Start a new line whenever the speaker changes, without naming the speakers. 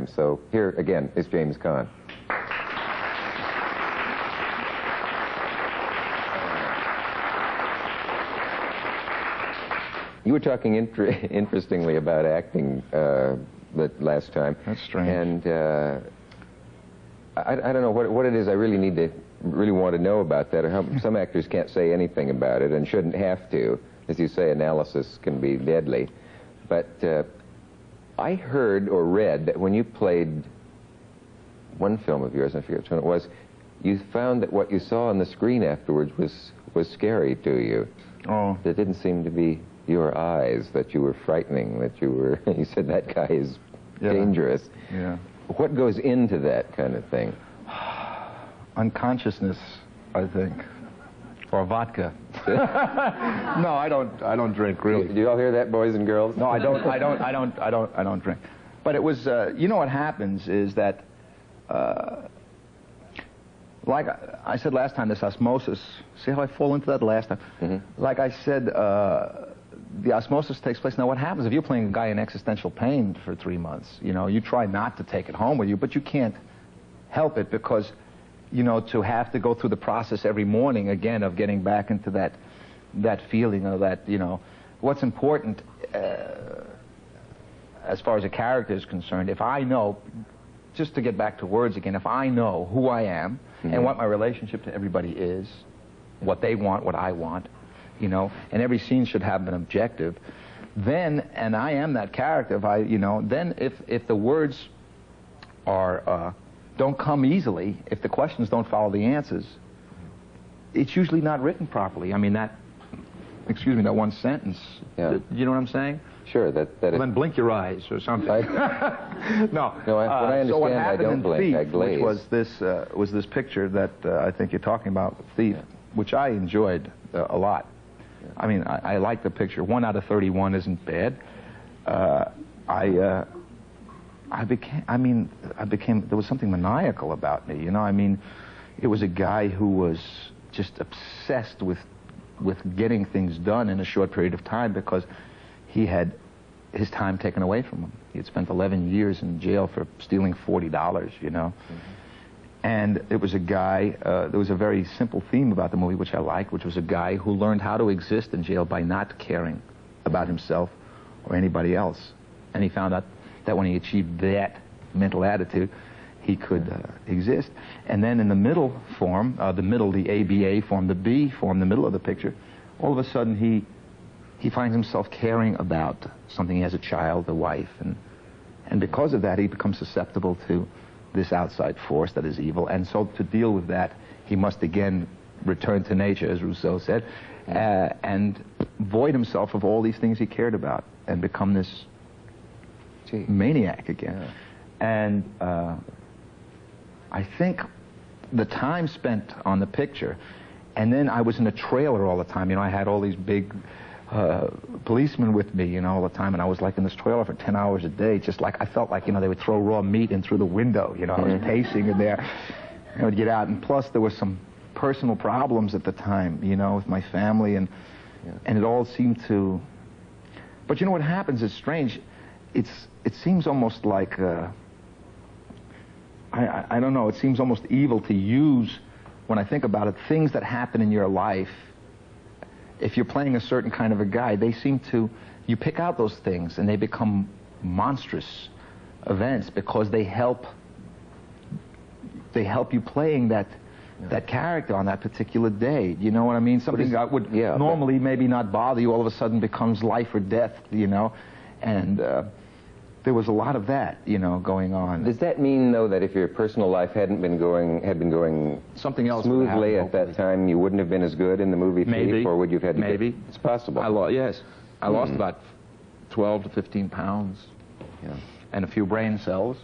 So here again is James Caan. You were talking interestingly about acting the last time.
That's strange.
And I don't know what it is I really want to know about that, or how some actors can't say anything about it and shouldn't have to. As you say, analysis can be deadly. But I heard or read that when you played one film of yours, I forget which one it was, you found that what you saw on the screen afterwards was scary to you.
Oh.
It didn't seem to be your eyes that you were frightening, that you were, you said that guy is dangerous.
Yeah.
What goes into that kind of thing?
Unconsciousness, I think. Or vodka. No, I don't drink, really.
Do you all hear that, boys and girls?
No, I don't drink. But it was, you know what happens is that, like I said last time, this osmosis, see how I fall into that last time? Mm-hmm. Like I said, the osmosis takes place. Now what happens if you're playing a guy in existential pain for 3 months? You know, you try not to take it home with you, but you can't help it because, you know, to have to go through the process every morning again of getting back into that feeling of that, you know, what's important as far as a character is concerned, if I know, just to get back to words again, if I know who I am and what my relationship to everybody is, what they want, what I want, you know, and every scene should have an objective, then, and I am that character, if I, you know, then if the words are, don't come easily, if the questions don't follow the answers, it's usually not written properly. I mean, that, excuse me, that one sentence, you know what I'm saying?
Sure,
well, then blink your eyes or something.
No,
when
I understand,
so what
I don't blink,
Thief,
I glaze.
Which was this picture that I think you're talking about, Thief, which I enjoyed a lot. I mean, I like the picture. 1 out of 31 isn't bad. I became, there was something maniacal about me, you know? I mean, it was a guy who was just obsessed with getting things done in a short period of time because he had his time taken away from him. He had spent 11 years in jail for stealing $40, you know? And it was a guy, there was a very simple theme about the movie which I liked, which was a guy who learned how to exist in jail by not caring about himself or anybody else. And he found out that when he achieved that mental attitude, he could exist. And then in the middle form, the ABA form, the B form, the middle of the picture, all of a sudden he finds himself caring about something. He has a child, a wife, and because of that he becomes susceptible to this outside force that is evil. And so to deal with that, he must again return to nature, as Rousseau said, and void himself of all these things he cared about and become this maniac again. And I think the time spent on the picture, and then I was in a trailer all the time. You know, I had all these big policemen with me, you know, all the time, and I was like in this trailer for 10 hours a day, just like I felt like, you know, they would throw raw meat in through the window, you know. I was pacing in there, I would get out, and plus there were some personal problems at the time, you know, with my family, and it all seemed to, but you know what happens is strange. It seems almost like, I don't know, it seems almost evil to use, when I think about it, things that happen in your life. If you're playing a certain kind of a guy, they seem to, you pick out those things and they become monstrous events because they help you playing that character on that particular day. You know what I mean? Something that would normally maybe not bother you all of a sudden becomes life or death, you know? And there was a lot of that, you know, going on.
Does that mean, though, that if your personal life had been going
something else
smoothly at that time, you wouldn't have been as good in the movie Thief, or would you have had to
Maybe.
It's possible.
I lost about 12 to 15 pounds and a few brain cells.